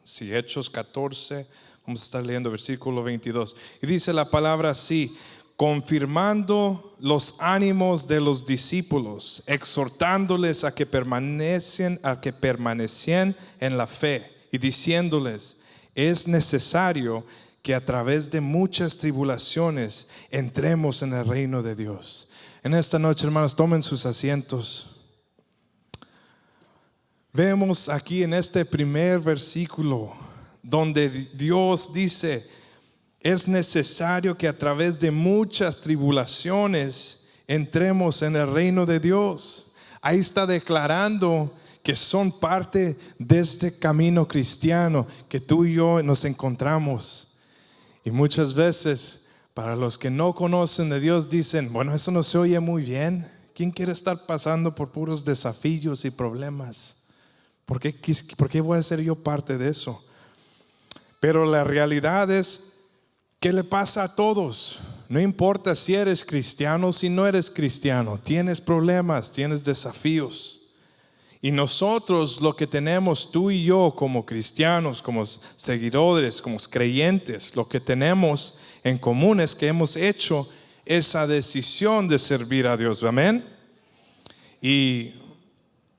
Sí, Hechos 14, vamos a estar leyendo versículo 22. Y dice la palabra así: confirmando los ánimos de los discípulos, exhortándoles a que permanecen en la fe, y diciéndoles: es necesario que a través de muchas tribulaciones entremos en el reino de Dios. En esta noche, hermanos, tomen sus asientos. Vemos aquí en este primer versículo donde Dios dice: es necesario que a través de muchas tribulaciones entremos en el reino de Dios. Ahí está declarando que son parte de este camino cristiano que tú y yo nos encontramos. Y muchas veces, para los que no conocen de Dios, dicen: bueno, eso no se oye muy bien. ¿Quién quiere estar pasando por puros desafíos y problemas? ¿Por qué voy a ser yo parte de eso? Pero la realidad es que le pasa a todos. No importa si eres cristiano o si no eres cristiano, tienes problemas, tienes desafíos. Y nosotros, lo que tenemos, tú y yo como cristianos, como seguidores, como creyentes, lo que tenemos en común es que hemos hecho esa decisión de servir a Dios. Amén. Y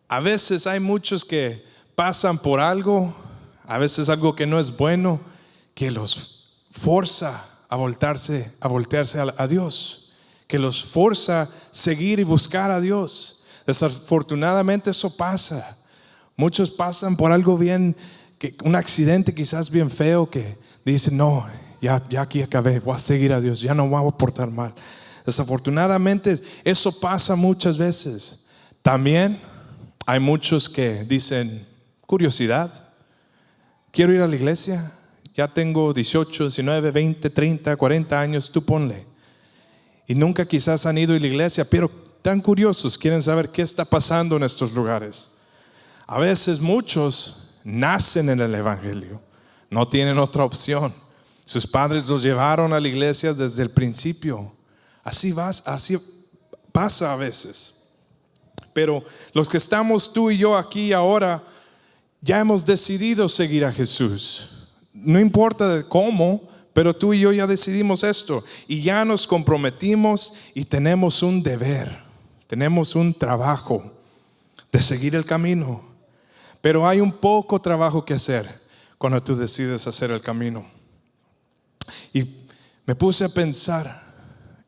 a veces hay muchos que pasan por algo, a veces algo que no es bueno, que los forza a voltearse a Dios, que los forza a seguir y buscar a Dios. Desafortunadamente eso pasa. Muchos pasan por algo un accidente quizás bien feo, que dicen: no, ya aquí acabé, voy a seguir a Dios, ya no me voy a portar mal. Desafortunadamente eso pasa muchas veces. También hay muchos que dicen: curiosidad, quiero ir a la iglesia, ya tengo 18, 19, 20, 30, 40 años, tú ponle. Y nunca quizás han ido a la iglesia, pero tan curiosos, quieren saber qué está pasando en estos lugares. A veces muchos nacen en el evangelio, no tienen otra opción. Sus padres los llevaron a la iglesia desde el principio. Así pasa a veces. Pero los que estamos tú y yo aquí ahora, ya hemos decidido seguir a Jesús. No importa cómo, pero tú y yo ya decidimos esto. Y ya nos comprometimos y tenemos un deber, tenemos un trabajo de seguir el camino. Pero hay un poco trabajo que hacer cuando tú decides hacer el camino. Y me puse a pensar,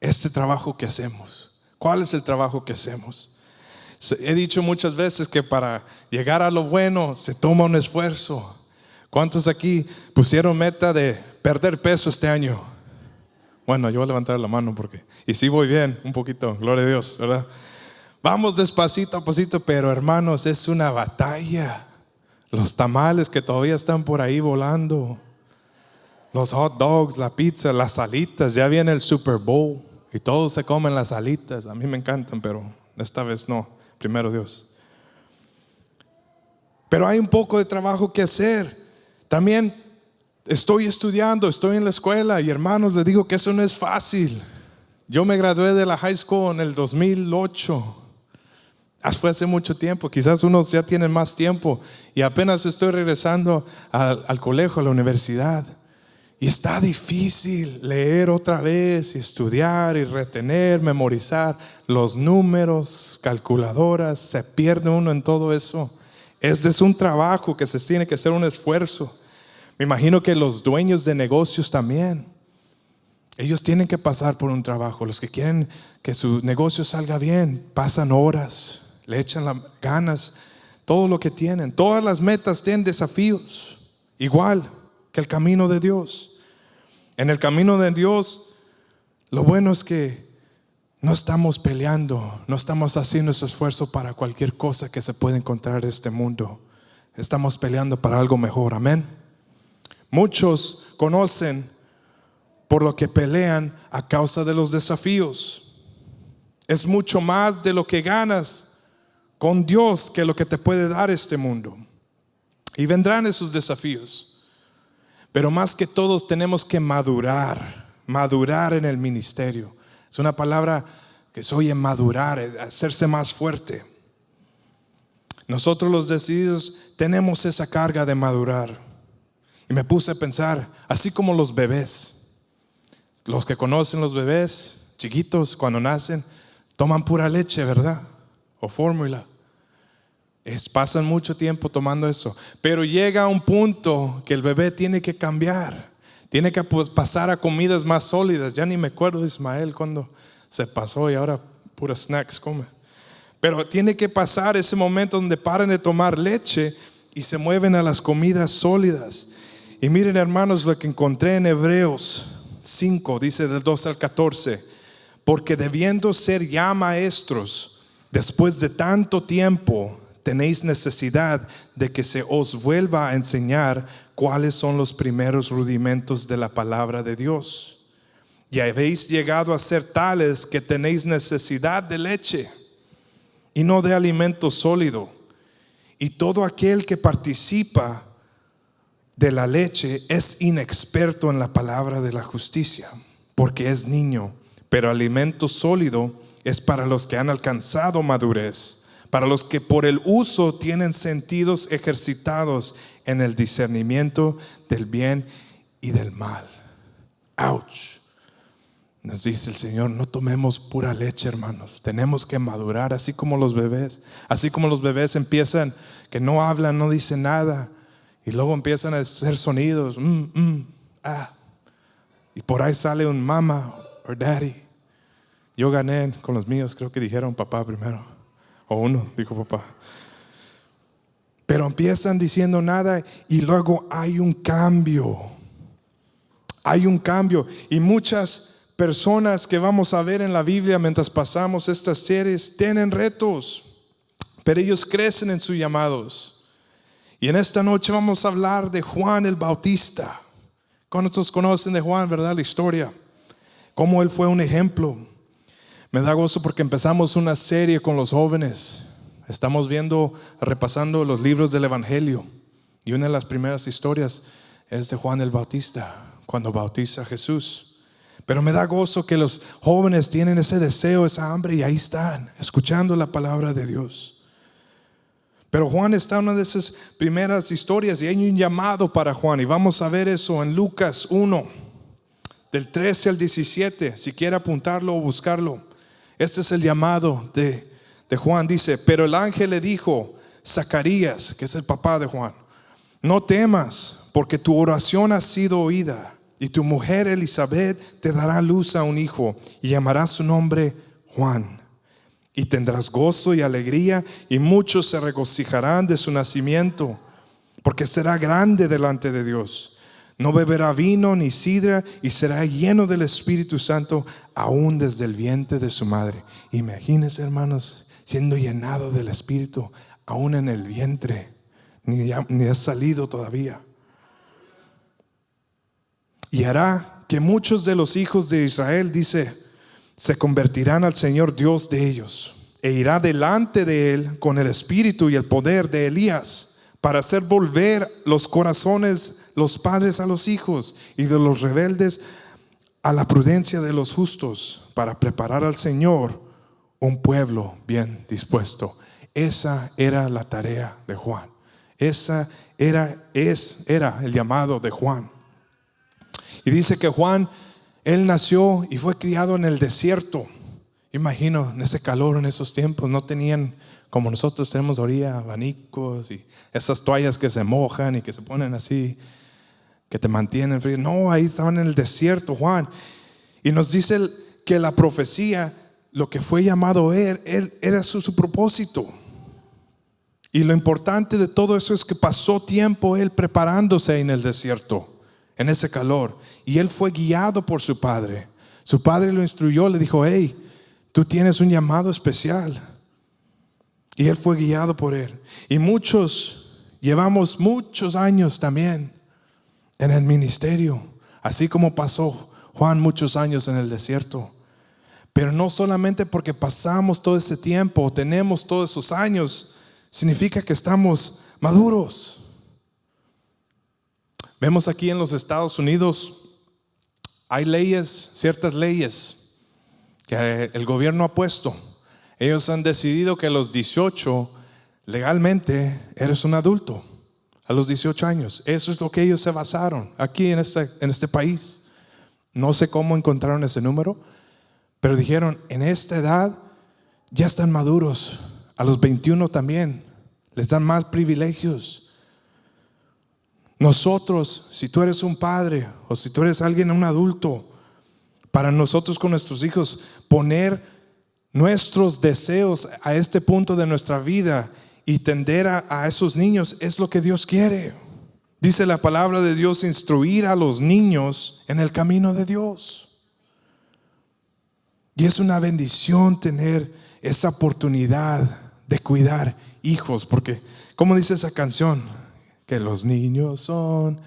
este trabajo que hacemos, ¿cuál es el trabajo que hacemos? He dicho muchas veces que para llegar a lo bueno se toma un esfuerzo. ¿Cuántos aquí pusieron meta de perder peso este año? Bueno, yo voy a levantar la mano y sí voy bien, un poquito, gloria a Dios, ¿verdad? Vamos despacito a pasito, pero hermanos, es una batalla. Los tamales que todavía están por ahí volando, los hot dogs, la pizza, las alitas, ya viene el Super Bowl y todos se comen las alitas. A mí me encantan, pero esta vez no. Primero Dios. Pero hay un poco de trabajo que hacer. También estoy estudiando, estoy en la escuela, y hermanos, les digo que eso no es fácil. Yo me gradué de la high school en el 2008. Fue hace mucho tiempo. Quizás unos ya tienen más tiempo, y apenas estoy regresando al colegio, a la universidad. Y está difícil leer otra vez y estudiar y retener, memorizar los números, calculadoras. Se pierde uno en todo eso. Este es un trabajo que se tiene que hacer un esfuerzo. Me imagino que los dueños de negocios también, ellos tienen que pasar por un trabajo. Los que quieren que su negocio salga bien, pasan horas, le echan las ganas, todo lo que tienen. Todas las metas tienen desafíos, igual que el camino de Dios. En el camino de Dios, lo bueno es que no estamos peleando, no estamos haciendo ese esfuerzo para cualquier cosa que se pueda encontrar en este mundo. Estamos peleando para algo mejor, amén. Muchos conocen por lo que pelean a causa de los desafíos. Es mucho más de lo que ganas con Dios que lo que te puede dar este mundo. Y vendrán esos desafíos. Pero más que todos tenemos que madurar en el ministerio. Es una palabra que se oye, madurar, hacerse más fuerte. Nosotros los decididos tenemos esa carga de madurar. Y me puse a pensar, así como los bebés, los que conocen los bebés chiquitos cuando nacen, toman pura leche, ¿verdad? O fórmula. Pasan mucho tiempo tomando eso. Pero llega un punto que el bebé tiene que cambiar. Tiene que pasar a comidas más sólidas. Ya ni me acuerdo de Ismael cuando se pasó y ahora puras snacks come. Pero tiene que pasar ese momento donde paran de tomar leche y se mueven a las comidas sólidas. Y miren, hermanos, lo que encontré en Hebreos 5, dice del 12 al 14. Porque debiendo ser ya maestros, después de tanto tiempo, tenéis necesidad de que se os vuelva a enseñar cuáles son los primeros rudimentos de la palabra de Dios. Y habéis llegado a ser tales que tenéis necesidad de leche y no de alimento sólido. Y todo aquel que participa de la leche es inexperto en la palabra de la justicia, porque es niño. Pero alimento sólido es para los que han alcanzado madurez, para los que por el uso tienen sentidos ejercitados en el discernimiento del bien y del mal. Ouch. Nos dice el Señor, no tomemos pura leche, hermanos. Tenemos que madurar, así como los bebés. Así como los bebés empiezan, que no hablan, no dicen nada, y luego empiezan a hacer sonidos, y por ahí sale un mama o daddy. Yo gané con los míos, creo que dijeron papá primero, o uno dijo papá. Pero empiezan diciendo nada y luego hay un cambio. Hay un cambio. Y muchas personas que vamos a ver en la Biblia mientras pasamos estas series tienen retos, pero ellos crecen en sus llamados. Y en esta noche vamos a hablar de Juan el Bautista. ¿Cuántos conocen de Juan, verdad? La historia, cómo él fue un ejemplo. Me da gozo porque empezamos una serie con los jóvenes. Estamos repasando los libros del Evangelio. Y una de las primeras historias es de Juan el Bautista, cuando bautiza a Jesús. Pero me da gozo que los jóvenes tienen ese deseo, esa hambre, y ahí están, escuchando la palabra de Dios. Pero Juan está en una de esas primeras historias y hay un llamado para Juan. Y vamos a ver eso en Lucas 1, del 13 al 17. Si quiere apuntarlo o buscarlo. Este es el llamado de Juan. Dice, pero el ángel le dijo, Zacarías, que es el papá de Juan, no temas, porque tu oración ha sido oída, y tu mujer Elizabeth te dará luz a un hijo, y llamarás su nombre Juan. Y tendrás gozo y alegría, y muchos se regocijarán de su nacimiento, porque será grande delante de Dios. No beberá vino ni sidra, y será lleno del Espíritu Santo aún desde el vientre de su madre. Imagínense, hermanos, siendo llenado del Espíritu aún en el vientre, ni ha salido todavía. Y hará que muchos de los hijos de Israel, dice, se convertirán al Señor Dios de ellos, e irá delante de él con el espíritu y el poder de Elías, para hacer volver los corazones los padres a los hijos, y de los rebeldes a la prudencia de los justos, para preparar al Señor un pueblo bien dispuesto. Esa era la tarea de Juan. Esa era el llamado de Juan. Y dice que Juan, él nació y fue criado en el desierto. Imagino, en ese calor, en esos tiempos, no tenían como nosotros tenemos ahorita abanicos y esas toallas que se mojan y que se ponen así, que te mantienen frío. No, ahí estaban en el desierto, Juan. Y nos dice que la profecía, lo que fue llamado él era su propósito. Y lo importante de todo eso es que pasó tiempo él preparándose en el desierto, en ese calor. Y él fue guiado por su padre. Su padre lo instruyó, le dijo, hey, tú tienes un llamado especial. Y él fue guiado por él. Y llevamos muchos años también en el ministerio, así como pasó Juan muchos años en el desierto. Pero no solamente porque pasamos todo ese tiempo, tenemos todos esos años, significa que estamos maduros. Vemos aquí en los Estados Unidos, hay leyes, ciertas leyes que el gobierno ha puesto. Ellos han decidido que a los 18 legalmente eres un adulto. a los 18 años. Eso es lo que ellos se basaron aquí en este país. No sé cómo encontraron ese número, pero dijeron, en esta edad ya están maduros. A los 21 también les dan más privilegios. Nosotros, si tú eres un padre o si tú eres alguien, un adulto, para nosotros con nuestros hijos, poner nuestros deseos a este punto de nuestra vida y tender a esos niños es lo que Dios quiere. Dice la palabra de Dios, instruir a los niños en el camino de Dios. Y es una bendición tener esa oportunidad de cuidar hijos, porque como dice esa canción, que los niños son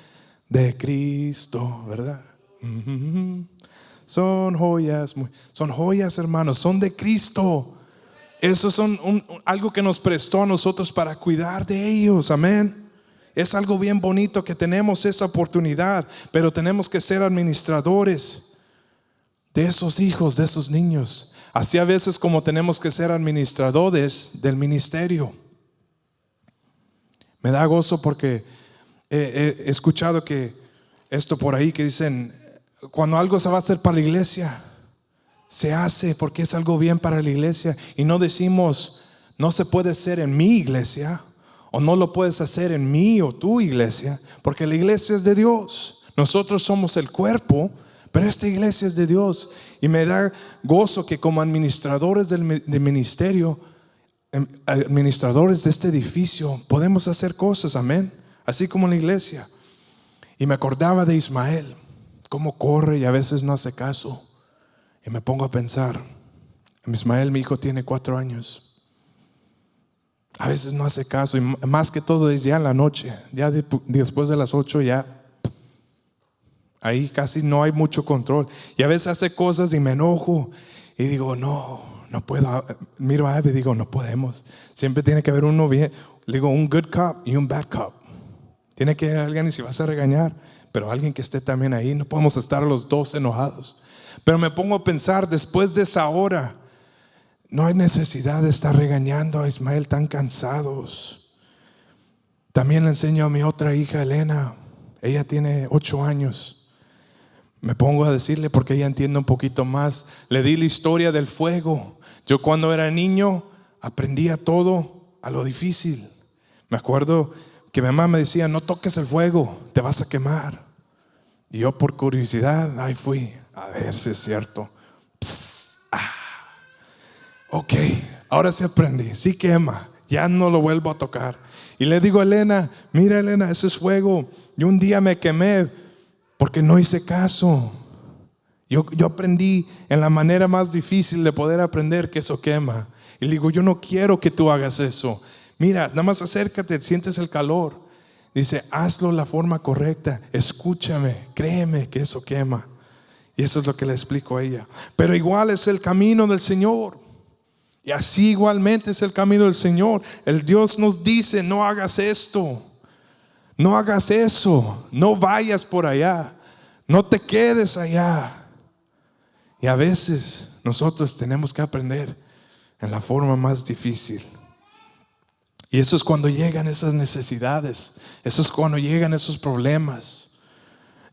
de Cristo, ¿verdad? Son joyas, hermanos, son de Cristo. Eso son algo que nos prestó a nosotros para cuidar de ellos, amén. Es algo bien bonito que tenemos esa oportunidad, pero tenemos que ser administradores de esos hijos, de esos niños. Así a veces como tenemos que ser administradores del ministerio. Me da gozo porque he escuchado que esto por ahí que dicen, cuando algo se va a hacer para la iglesia, se hace porque es algo bien para la iglesia. Y no decimos, no se puede hacer en mi iglesia, o no lo puedes hacer en mi o tu iglesia, porque la iglesia es de Dios. Nosotros somos el cuerpo, pero esta iglesia es de Dios. Y me da gozo que como administradores del ministerio, administradores de este edificio, podemos hacer cosas, amén, así como en la iglesia. Y me acordaba de Ismael, cómo corre y a veces no hace caso. Y me pongo a pensar, Ismael, mi hijo, tiene 4 años. A veces no hace caso, y más que todo es ya en la noche, ya después de las 8 ya ahí casi no hay mucho control. Y a veces hace cosas y me enojo y digo, no puedo. Miro a Abby y digo, no podemos. Siempre tiene que haber uno bien, le digo, un good cop y un bad cop. Tiene que haber alguien, y si vas a regañar, pero alguien que esté también ahí. No podemos estar los dos enojados. Pero me pongo a pensar, después de esa hora, no hay necesidad de estar regañando a Ismael tan cansados. También le enseño a mi otra hija, Elena. Ella tiene 8 años. Me pongo a decirle porque ella entiende un poquito más. Le di la historia del fuego. Yo cuando era niño aprendía todo a lo difícil. Me acuerdo que mi mamá me decía, no toques el fuego, te vas a quemar. Y yo por curiosidad, ahí fui a ver si es cierto. Ok, ahora sí aprendí, sí quema, ya no lo vuelvo a tocar. Y le digo a Elena, mira Elena, eso es fuego. Yo un día me quemé porque no hice caso. Yo aprendí en la manera más difícil de poder aprender que eso quema. Y le digo, yo no quiero que tú hagas eso. Mira, nada más acércate, sientes el calor. Dice, hazlo la forma correcta, escúchame, créeme que eso quema. Y eso es lo que le explico a ella. Pero igual es el camino del Señor. Y así igualmente es el camino del Señor. El Dios nos dice, no hagas esto, no hagas eso, no vayas por allá, no te quedes allá. Y a veces nosotros tenemos que aprender en la forma más difícil. Y eso es cuando llegan esas necesidades. Eso es cuando llegan esos problemas.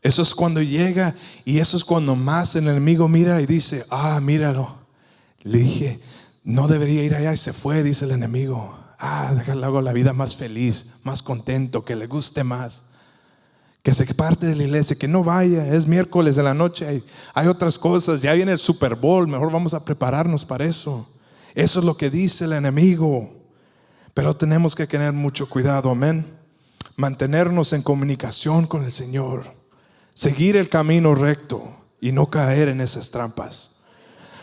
Eso es cuando llega, y eso es cuando más el enemigo mira y dice, míralo, le dije, no debería ir allá, y se fue, dice el enemigo. Déjale, hago la vida más feliz, más contento, que le guste más, que se parte de la iglesia, que no vaya, es miércoles de la noche, hay otras cosas, ya viene el Super Bowl, mejor vamos a prepararnos para eso. Eso es lo que dice el enemigo. Pero tenemos que tener mucho cuidado, amén. Mantenernos en comunicación con el Señor, seguir el camino recto y no caer en esas trampas.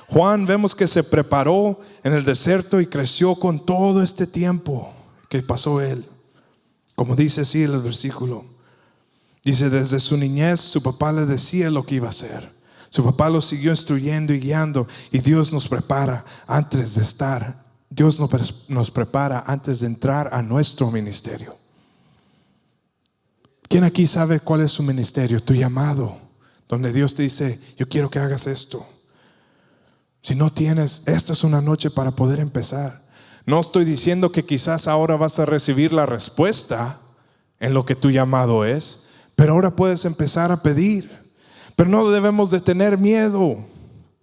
Juan, vemos que se preparó en el desierto y creció con todo este tiempo que pasó él. Como dice así el versículo, dice, desde su niñez su papá le decía lo que iba a hacer. Su papá lo siguió instruyendo y guiando. Y Dios nos prepara antes de estar. Dios nos prepara antes de entrar a nuestro ministerio. ¿Quién aquí sabe cuál es su ministerio? Tu llamado, donde Dios te dice, yo quiero que hagas esto. Si no tienes, esta es una noche para poder empezar. No estoy diciendo que quizás ahora vas a recibir la respuesta en lo que tu llamado es, pero ahora puedes empezar a pedir. Pero no debemos de tener miedo.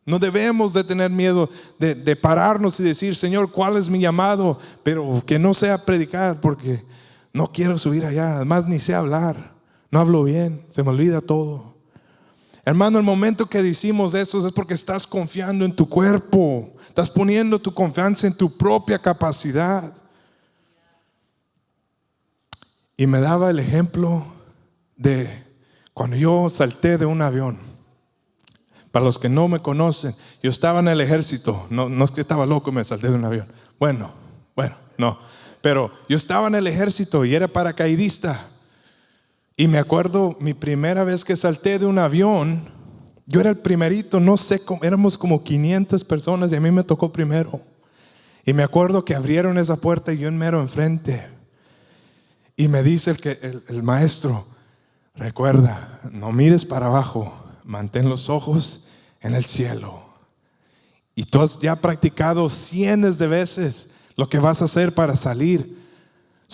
No debemos de tener miedo de pararnos y decir, Señor, ¿cuál es mi llamado? Pero que no sea predicar, porque no quiero subir allá. Además ni sé hablar, no hablo bien, se me olvida todo. Hermano, el momento que decimos eso es porque estás confiando en tu cuerpo. Estás poniendo tu confianza en tu propia capacidad. Y me daba el ejemplo de cuando yo salté de un avión. Para los que no me conocen, yo estaba en el ejército. No es que estaba loco y me salté de un avión. Bueno, no. Pero yo estaba en el ejército y era paracaidista. Y me acuerdo mi primera vez que salté de un avión. Yo era el primerito, no sé cómo, éramos como 500 personas y a mí me tocó primero. Y me acuerdo que abrieron esa puerta y yo en mero enfrente. Y me dice el maestro, recuerda, no mires para abajo, mantén los ojos en el cielo. Y tú has ya practicado cientos de veces lo que vas a hacer para salir.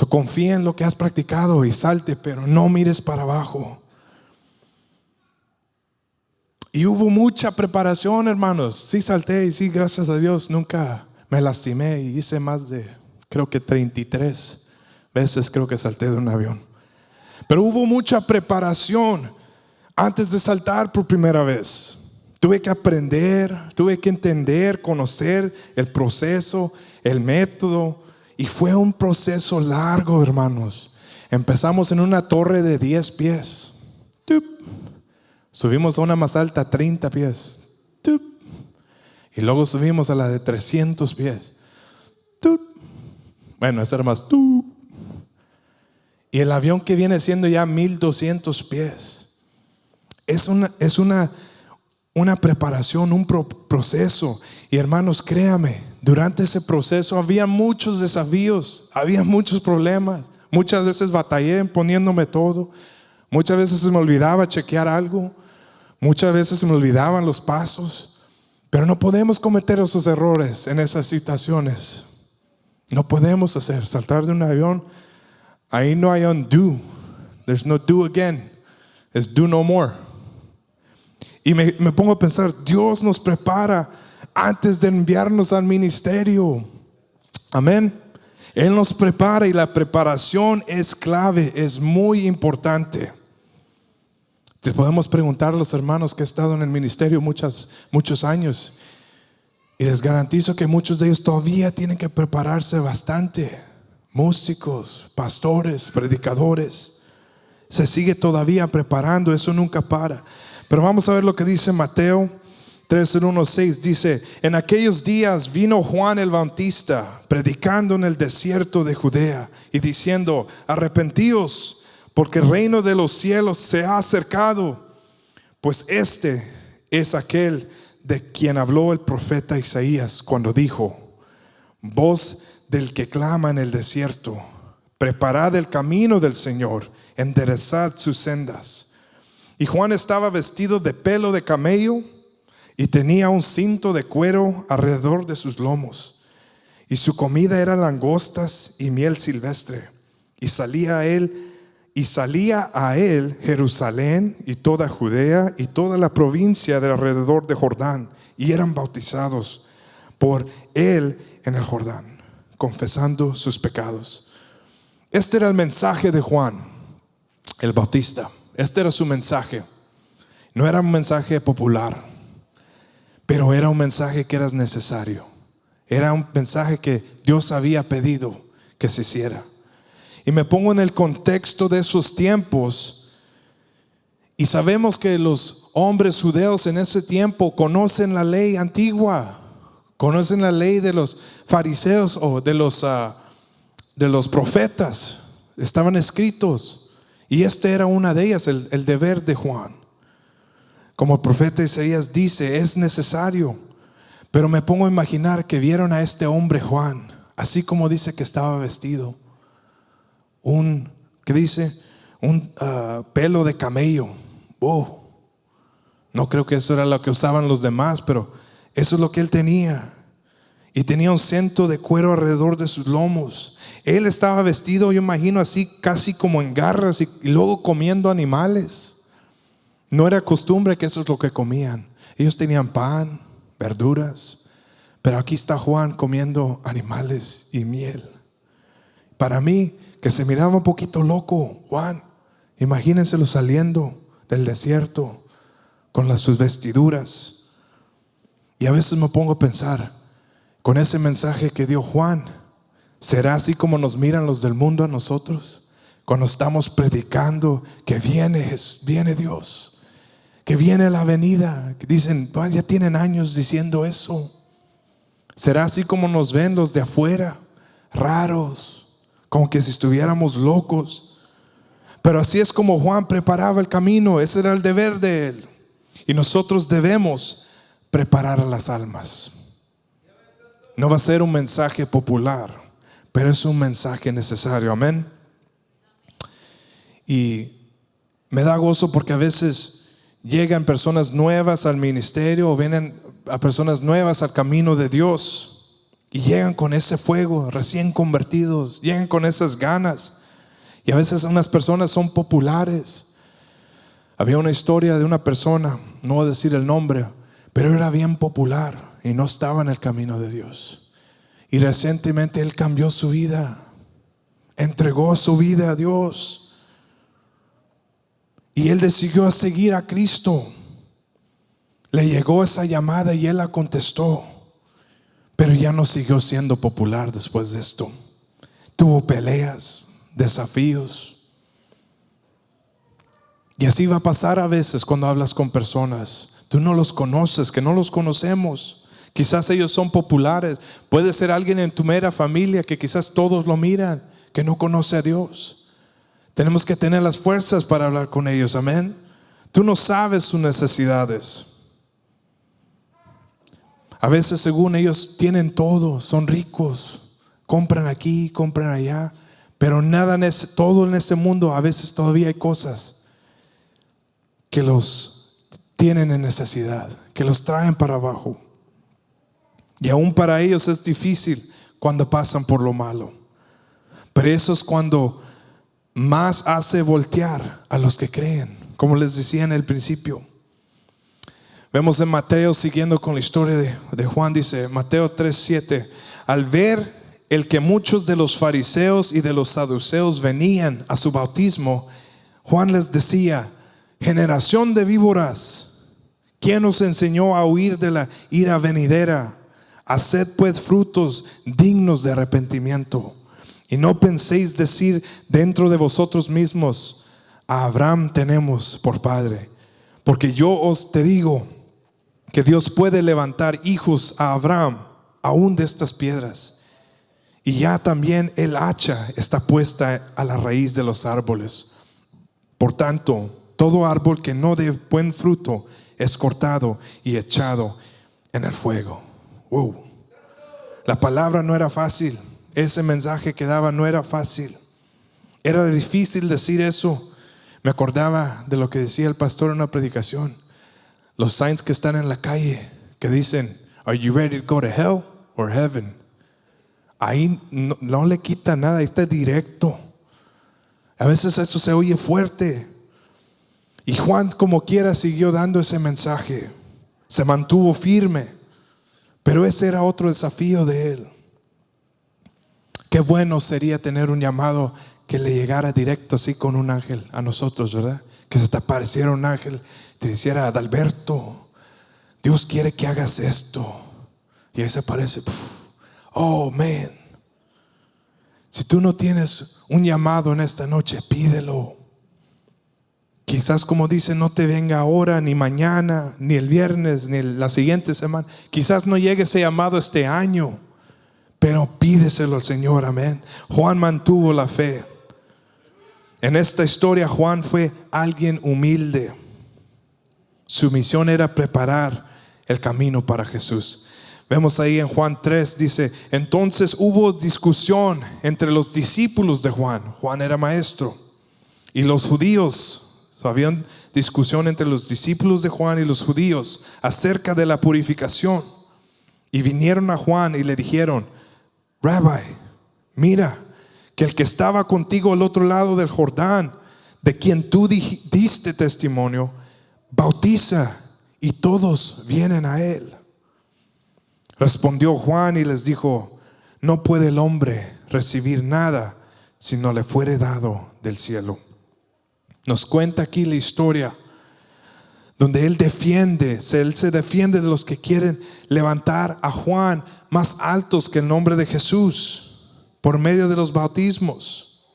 Confía en lo que has practicado y salte, pero no mires para abajo. Y hubo mucha preparación, hermanos. Sí salté y sí, gracias a Dios, nunca me lastimé. Y hice más de, creo que 33 veces creo que salté de un avión. Pero hubo mucha preparación antes de saltar por primera vez. Tuve que aprender, tuve que entender, conocer el proceso, el método. Y fue un proceso largo, hermanos. Empezamos en una torre de 10 pies. ¡Tup! Subimos a una más alta, 30 pies. ¡Tup! Y luego subimos a la de 300 pies. ¡Tup! Bueno, esa era más. ¡Tup! Y el avión que viene siendo ya 1200 pies. Es una preparación, un proceso. Y hermanos, créame, durante ese proceso había muchos desafíos, había muchos problemas. Muchas veces batallé poniéndome todo. Muchas veces se me olvidaba chequear algo. Muchas veces se me olvidaban los pasos. Pero no podemos cometer esos errores en esas situaciones. No podemos saltar de un avión. Ahí no hay undo. There's no do again. It's do no more. Y me pongo a pensar, Dios nos prepara antes de enviarnos al ministerio. Amén. Él nos prepara y la preparación es clave, es muy importante. Te podemos preguntar a los hermanos que han estado en el ministerio muchos años, y les garantizo que muchos de ellos todavía tienen que prepararse bastante. Músicos, pastores, predicadores, se sigue todavía preparando, eso nunca para. Pero vamos a ver lo que dice Mateo 3:1-6. Dice: en aquellos días vino Juan el Bautista predicando en el desierto de Judea y diciendo: arrepentíos, porque el reino de los cielos se ha acercado. Pues este es aquel de quien habló el profeta Isaías cuando dijo: voz del que clama en el desierto, preparad el camino del Señor, enderezad sus sendas. Y Juan estaba vestido de pelo de camello y tenía un cinto de cuero alrededor de sus lomos. Y su comida era langostas y miel silvestre. Y salía a él Jerusalén y toda Judea y toda la provincia de alrededor de Jordán. Y eran bautizados por él en el Jordán, confesando sus pecados. Este era el mensaje de Juan el Bautista. Este era su mensaje. No era un mensaje popular, pero era un mensaje que era necesario. Era un mensaje que Dios había pedido que se hiciera. Y me pongo en el contexto de esos tiempos, y sabemos que los hombres judeos en ese tiempo conocen la ley antigua, conocen la ley de los fariseos o de los profetas. Estaban escritos. Y esta era una de ellas, el deber de Juan. Como el profeta Isaías dice, es necesario. Pero me pongo a imaginar que vieron a este hombre Juan, así como dice que estaba vestido. ¿Qué dice? Un pelo de camello. Oh, no creo que eso era lo que usaban los demás, pero eso es lo que él tenía. y tenía un cinto de cuero alrededor de sus lomos. Él estaba vestido, yo imagino, así casi como en garras y luego comiendo animales. No era costumbre que eso es lo que comían. Ellos tenían pan, verduras, pero aquí está Juan comiendo animales y miel. Para mí, que se miraba un poquito loco, Juan, imagínenselo saliendo del desierto con sus vestiduras. Y a veces me pongo a pensar, con ese mensaje que dio Juan, ¿será así como nos miran los del mundo a nosotros? Cuando estamos predicando que viene Dios, que viene la venida, que dicen, ya tienen años diciendo eso. ¿Será así como nos ven los de afuera? Raros, como que si estuviéramos locos. Pero así es como Juan preparaba el camino. Ese era el deber de él. Y nosotros debemos preparar a las almas. No va a ser un mensaje popular, pero es un mensaje necesario. Amén. Y me da gozo porque a veces llegan personas nuevas al ministerio o vienen a personas nuevas al camino de Dios y llegan con ese fuego, recién convertidos, llegan con esas ganas. Y a veces unas personas son populares. Había una historia de una persona, no voy a decir el nombre, pero era bien popular y no estaba en el camino de Dios. Y recientemente él cambió su vida, entregó su vida a Dios y él decidió a seguir a Cristo. Le llegó esa llamada y él la contestó, pero ya no siguió siendo popular después de esto. Tuvo peleas, desafíos. Y así va a pasar a veces cuando hablas con personas. Tú no los conoces, que no los conocemos. Quizás ellos son populares. Puede ser alguien en tu mera familia que quizás todos lo miran, que no conoce a Dios. Tenemos que tener las fuerzas para hablar con ellos. Amén. Tú no sabes sus necesidades. A veces según ellos tienen todo, son ricos, compran aquí, compran allá, pero nada todo en este mundo, a veces todavía hay cosas que los tienen en necesidad, que los traen para abajo. Y aún para ellos es difícil cuando pasan por lo malo. Pero eso es cuando más hace voltear a los que creen, como les decía en el principio. Vemos en Mateo, siguiendo con la historia de Juan, dice Mateo 3:7: al ver el que muchos de los fariseos y de los saduceos venían a su bautismo, Juan les decía: generación de víboras, ¿quién os enseñó a huir de la ira venidera? Haced pues frutos dignos de arrepentimiento, y no penséis decir dentro de vosotros mismos: a Abraham tenemos por padre. Porque yo os te digo que Dios puede levantar hijos a Abraham aún de estas piedras. Y ya también el hacha está puesta a la raíz de los árboles. Por tanto, todo árbol que no dé buen fruto es cortado y echado en el fuego. La palabra no era fácil. Ese mensaje que daba no era fácil. Era difícil decir eso. Me acordaba de lo que decía el pastor en una predicación. Los signs que están en la calle que dicen: are you ready to go to hell or heaven? Ahí no le quita nada, ahí está directo. A veces eso se oye fuerte. Y Juan, como quiera, siguió dando ese mensaje. Se mantuvo firme. Pero ese era otro desafío de él. Qué bueno sería tener un llamado que le llegara directo así con un ángel a nosotros, ¿verdad? Que se te apareciera un ángel, te dijera: Adalberto, Dios quiere que hagas esto. Y ahí se aparece. Oh, man. Si tú no tienes un llamado en esta noche, pídelo. Quizás, como dice, no te venga ahora, ni mañana, ni el viernes, ni la siguiente semana. Quizás no llegue ese llamado este año, pero pídeselo al Señor. Amén. Juan mantuvo la fe. En esta historia Juan fue alguien humilde. Su misión era preparar el camino para Jesús. Vemos ahí en Juan 3, dice: entonces hubo discusión entre los discípulos de Juan. Juan era maestro. Y los judíos. Había discusión entre los discípulos de Juan y los judíos acerca de la purificación. Y vinieron a Juan y le dijeron: Rabbi, mira que el que estaba contigo al otro lado del Jordán, de quien tú diste testimonio, bautiza, y todos vienen a él. Respondió Juan y les dijo: no puede el hombre recibir nada si no le fuere dado del cielo. Nos cuenta aquí la historia donde él se defiende de los que quieren levantar a Juan más altos que el nombre de Jesús por medio de los bautismos.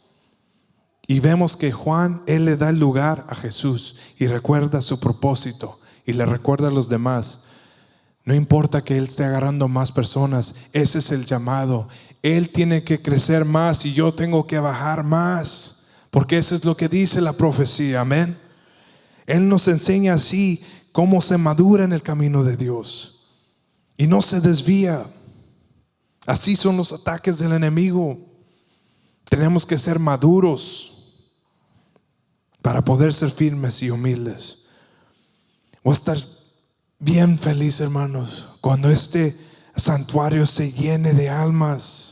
Y vemos que Juan, él le da el lugar a Jesús y recuerda su propósito y le recuerda a los demás. No importa que él esté agarrando más personas, ese es el llamado. Él tiene que crecer más y yo tengo que bajar más, porque eso es lo que dice la profecía. Amén. Él nos enseña así cómo se madura en el camino de Dios y no se desvía. Así son los ataques del enemigo. Tenemos que ser maduros para poder ser firmes y humildes. Voy a estar bien feliz, hermanos, cuando este santuario se llene de almas.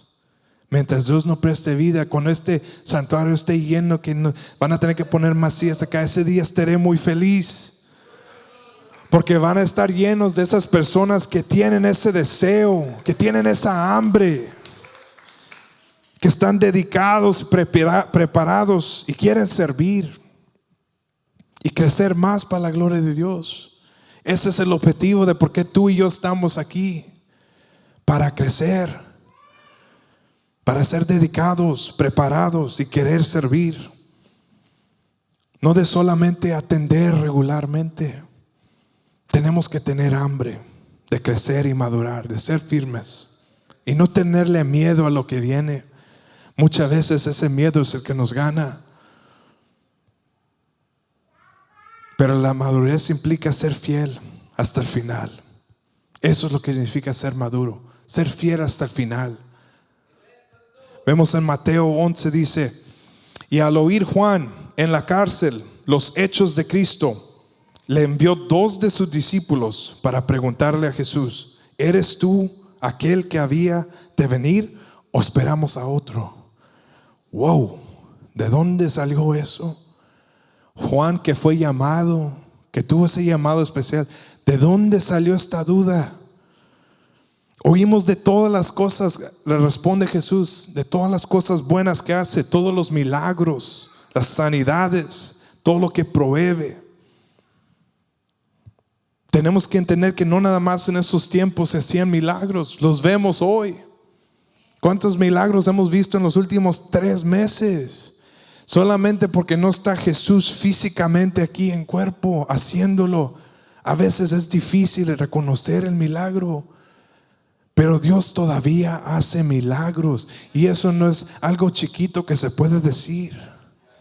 Mientras Dios no preste vida, cuando este santuario esté lleno, que van a tener que poner más sillas acá, ese día estaré muy feliz, porque van a estar llenos de esas personas que tienen ese deseo, que tienen esa hambre, que están dedicados, preparados y quieren servir y crecer más para la gloria de Dios. Ese es el objetivo de por qué tú y yo estamos aquí, para crecer, para ser dedicados, preparados y querer servir. No de solamente atender regularmente. Tenemos que tener hambre de crecer y madurar, de ser firmes y no tenerle miedo a lo que viene. Muchas veces ese miedo es el que nos gana. Pero la madurez implica ser fiel hasta el final. Eso es lo que significa ser maduro, ser fiel hasta el final. Vemos en Mateo 11, dice: y al oír Juan en la cárcel los hechos de Cristo, le envió 2 de sus discípulos para preguntarle a Jesús: ¿eres tú aquel que había de venir o esperamos a otro? Wow, ¿de dónde salió eso? Juan, que fue llamado, que tuvo ese llamado especial, ¿de dónde salió esta duda? Oímos de todas las cosas, le responde Jesús, de todas las cosas buenas que hace, todos los milagros, las sanidades, todo lo que provee. Tenemos que entender que no nada más en esos tiempos se hacían milagros, los vemos hoy. ¿Cuántos milagros hemos visto en los últimos 3 meses? Solamente porque no está Jesús físicamente aquí en cuerpo haciéndolo. A veces es difícil reconocer el milagro, pero Dios todavía hace milagros, y eso no es algo chiquito que se puede decir.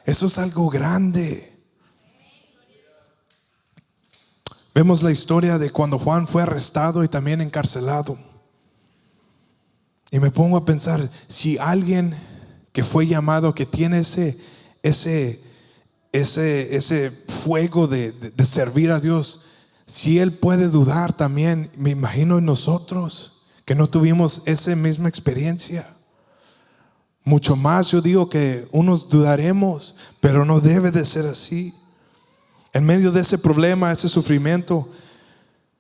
Eso es algo grande. Vemos la historia de cuando Juan fue arrestado y también encarcelado. Y me pongo a pensar, si alguien que fue llamado, que tiene ese fuego de servir a Dios, si él puede dudar también, me imagino en nosotros que no tuvimos esa misma experiencia. Mucho más yo digo que unos dudaremos, pero no debe de ser así. En medio de ese problema, ese sufrimiento,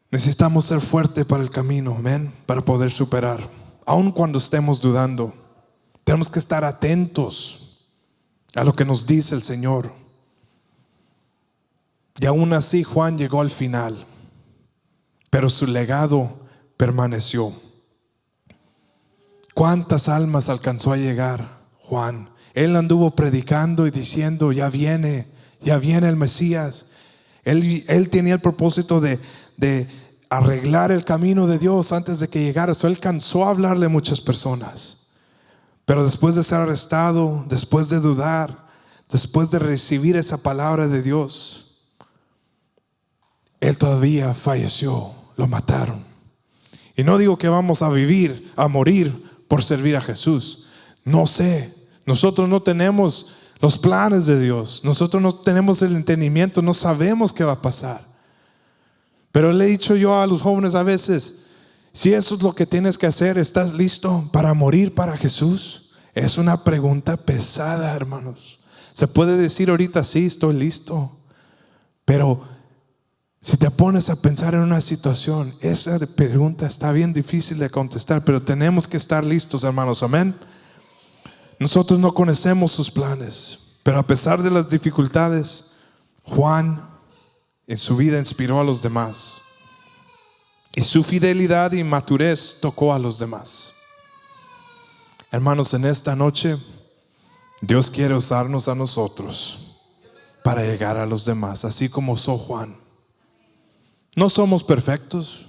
necesitamos ser fuertes para el camino, amén, para poder superar. Aun cuando estemos dudando, tenemos que estar atentos a lo que nos dice el Señor. Y aún así Juan llegó al final, pero su legado permaneció. ¿Cuántas almas alcanzó a llegar Juan? Él anduvo predicando y diciendo: ya viene el Mesías. Él tenía el propósito de arreglar el camino de Dios antes de que llegara. Él cansó a hablarle a muchas personas. Pero después de ser arrestado, después de dudar, después de recibir esa palabra de Dios, él todavía falleció, lo mataron. Y no digo que vamos a vivir, a morir por servir a Jesús. No sé, nosotros no tenemos los planes de Dios, nosotros no tenemos el entendimiento, no sabemos qué va a pasar. Pero le he dicho yo a los jóvenes a veces, Si eso es lo que tienes que hacer, ¿estás listo para morir para Jesús? Es una pregunta pesada, hermanos. Se puede decir ahorita, sí, estoy listo. Pero si te pones a pensar en una situación, esa pregunta está bien difícil de contestar, pero tenemos que estar listos, hermanos. Amén. Nosotros no conocemos sus planes, pero a pesar de las dificultades, Juan en su vida inspiró a los demás. Y su fidelidad y madurez tocó a los demás. Hermanos, en esta noche Dios quiere usarnos a nosotros para llegar a los demás, así como usó Juan. No somos perfectos.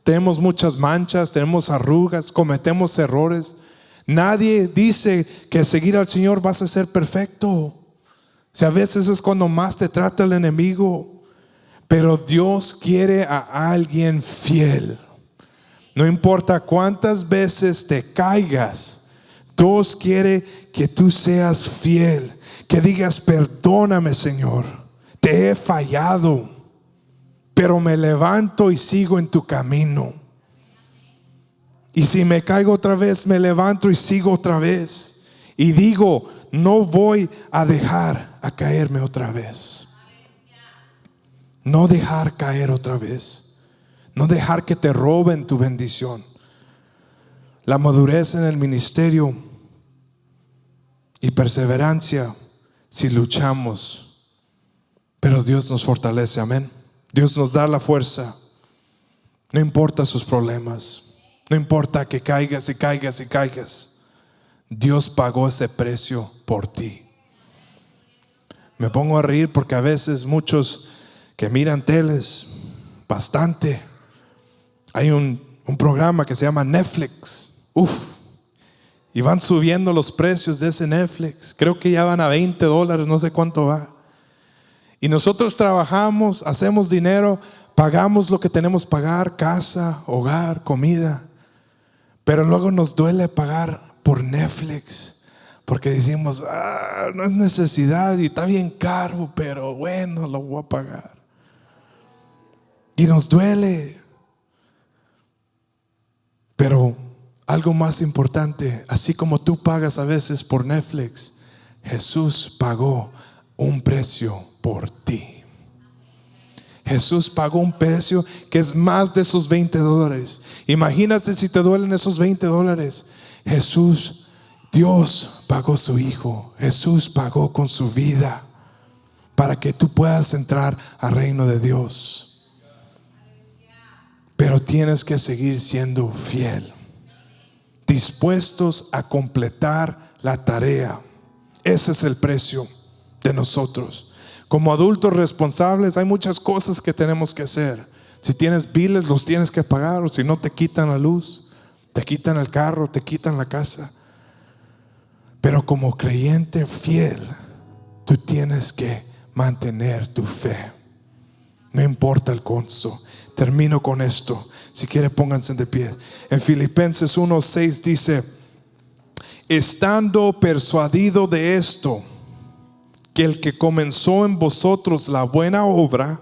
Tenemos muchas manchas, tenemos arrugas, cometemos errores. Nadie dice que seguir al Señor vas a ser perfecto. Si a veces es cuando más te trata el enemigo. Pero Dios quiere a alguien fiel. No importa cuántas veces te caigas, Dios quiere que tú seas fiel. Que digas, perdóname, Señor, te he fallado, pero me levanto y sigo en tu camino. Y si me caigo otra vez, me levanto y sigo otra vez. Y digo, no voy a dejar a caerme otra vez. No dejar caer otra vez. No dejar que te roben tu bendición. La madurez en el ministerio y perseverancia si luchamos. Pero Dios nos fortalece, amén. Dios nos da la fuerza. No importa sus problemas. No importa que caigas y caigas y caigas. Dios pagó ese precio por ti. Me pongo a reír porque a veces muchos que miran teles bastante. Hay un programa que se llama Netflix. Y van subiendo los precios de ese Netflix. Creo que ya van a $20, no sé cuánto va. Y nosotros trabajamos, hacemos dinero, pagamos lo que tenemos que pagar, casa, hogar, comida. Pero luego nos duele pagar por Netflix. Porque decimos, no es necesidad y está bien caro, pero bueno, lo voy a pagar. Y nos duele. Pero algo más importante, así como tú pagas a veces por Netflix, Jesús pagó un precio por ti. Jesús pagó un precio que es más de esos $20. Imagínate si te duelen esos $20. Jesús, Dios pagó su Hijo. Jesús pagó con su vida para que tú puedas entrar al reino de Dios. Pero tienes que seguir siendo fiel, dispuestos a completar la tarea. Ese es el precio de nosotros. Como adultos responsables hay muchas cosas que tenemos que hacer. Si tienes biles, los tienes que pagar. O si no, te quitan la luz, te quitan el carro, te quitan la casa. Pero como creyente fiel, tú tienes que mantener tu fe. No importa el costo. Termino con esto. Si quiere, pónganse de pie. En Filipenses 1:6 dice: estando persuadido de esto, que el que comenzó en vosotros la buena obra,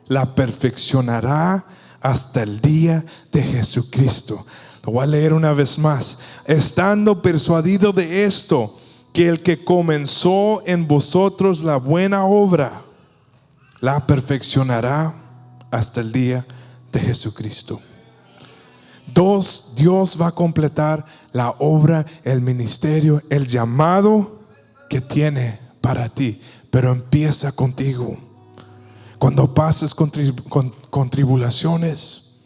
la perfeccionará hasta el día de Jesucristo. Lo voy a leer una vez más. Estando persuadido de esto, que el que comenzó en vosotros la buena obra, la perfeccionará hasta el día de Jesucristo. Dios va a completar la obra, el ministerio, el llamado que tiene para ti. Pero empieza contigo. Cuando pases con tribulaciones,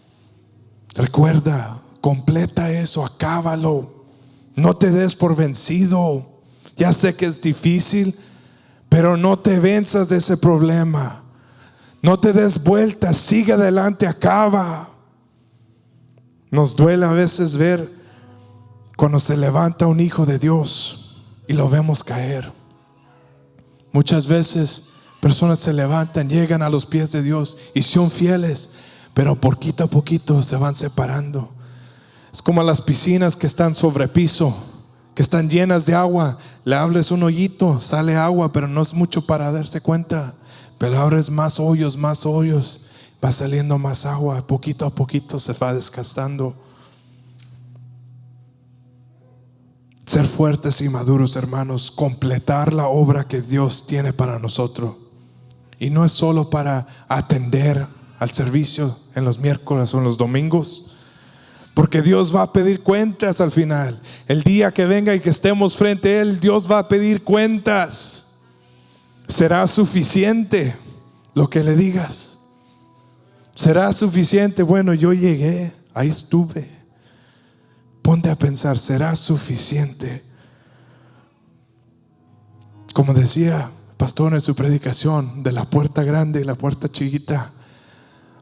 recuerda, completa eso, acábalo. No te des por vencido. Ya sé que es difícil, pero no te venzas de ese problema. No te des vueltas, sigue adelante, acaba. Nos duele a veces ver cuando se levanta un hijo de Dios y lo vemos caer. Muchas veces personas se levantan, llegan a los pies de Dios y son fieles, pero poquito a poquito se van separando. Es como las piscinas que están sobre piso, que están llenas de agua. Le abres un hoyito, sale agua, pero no es mucho para darse cuenta. Pero abres más hoyos, va saliendo más agua, poquito a poquito se va desgastando. Ser fuertes y maduros, hermanos, completar la obra que Dios tiene para nosotros. Y no es solo para atender al servicio en los miércoles o en los domingos, porque Dios va a pedir cuentas al final. El día que venga y que estemos frente a Él, Dios va a pedir cuentas. ¿Será suficiente lo que le digas? ¿Será suficiente? Bueno, yo llegué, ahí estuve. Ponte a pensar, ¿será suficiente? Como decía el pastor en su predicación, de la puerta grande y la puerta chiquita,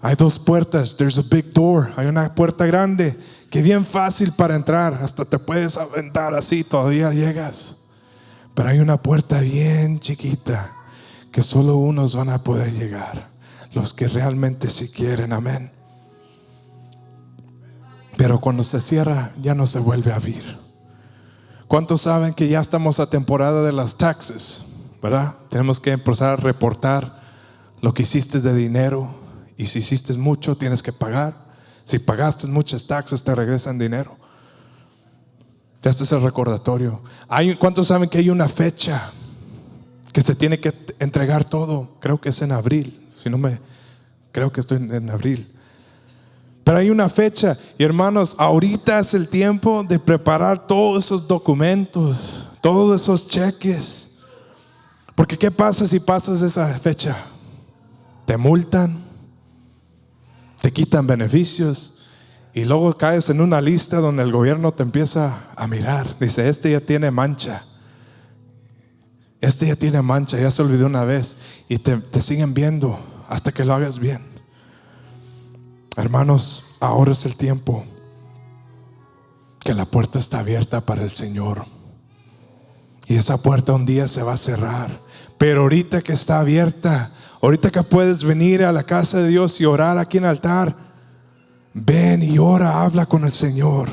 hay dos puertas. There's a big door. Hay una puerta grande que es bien fácil para entrar, hasta te puedes aventar así, todavía llegas. Pero hay una puerta bien chiquita que solo unos van a poder llegar, los que realmente sí quieren. Amén. Pero cuando se cierra, ya no se vuelve a abrir. ¿Cuántos saben que ya estamos a temporada de las taxes? ¿Verdad? Tenemos que empezar a reportar lo que hiciste de dinero. Y si hiciste mucho, tienes que pagar. Si pagaste muchas taxes, te regresan dinero. Este es el recordatorio. ¿Cuántos saben que hay una fecha que se tiene que entregar todo? Creo que es en abril. Creo que estoy en abril. Pero hay una fecha. Y hermanos, ahorita es el tiempo de preparar todos esos documentos, todos esos cheques. Porque ¿qué pasa si pasas esa fecha? Te multan, te quitan beneficios, y luego caes en una lista donde el gobierno te empieza a mirar. Dice, este ya tiene mancha, ya se olvidó una vez, y te siguen viendo hasta que lo hagas bien. Hermanos, ahora es el tiempo que la puerta está abierta para el Señor, y esa puerta un día se va a cerrar. Pero ahorita que está abierta, ahorita que puedes venir a la casa de Dios y orar aquí en el altar, ven y ora, habla con el Señor.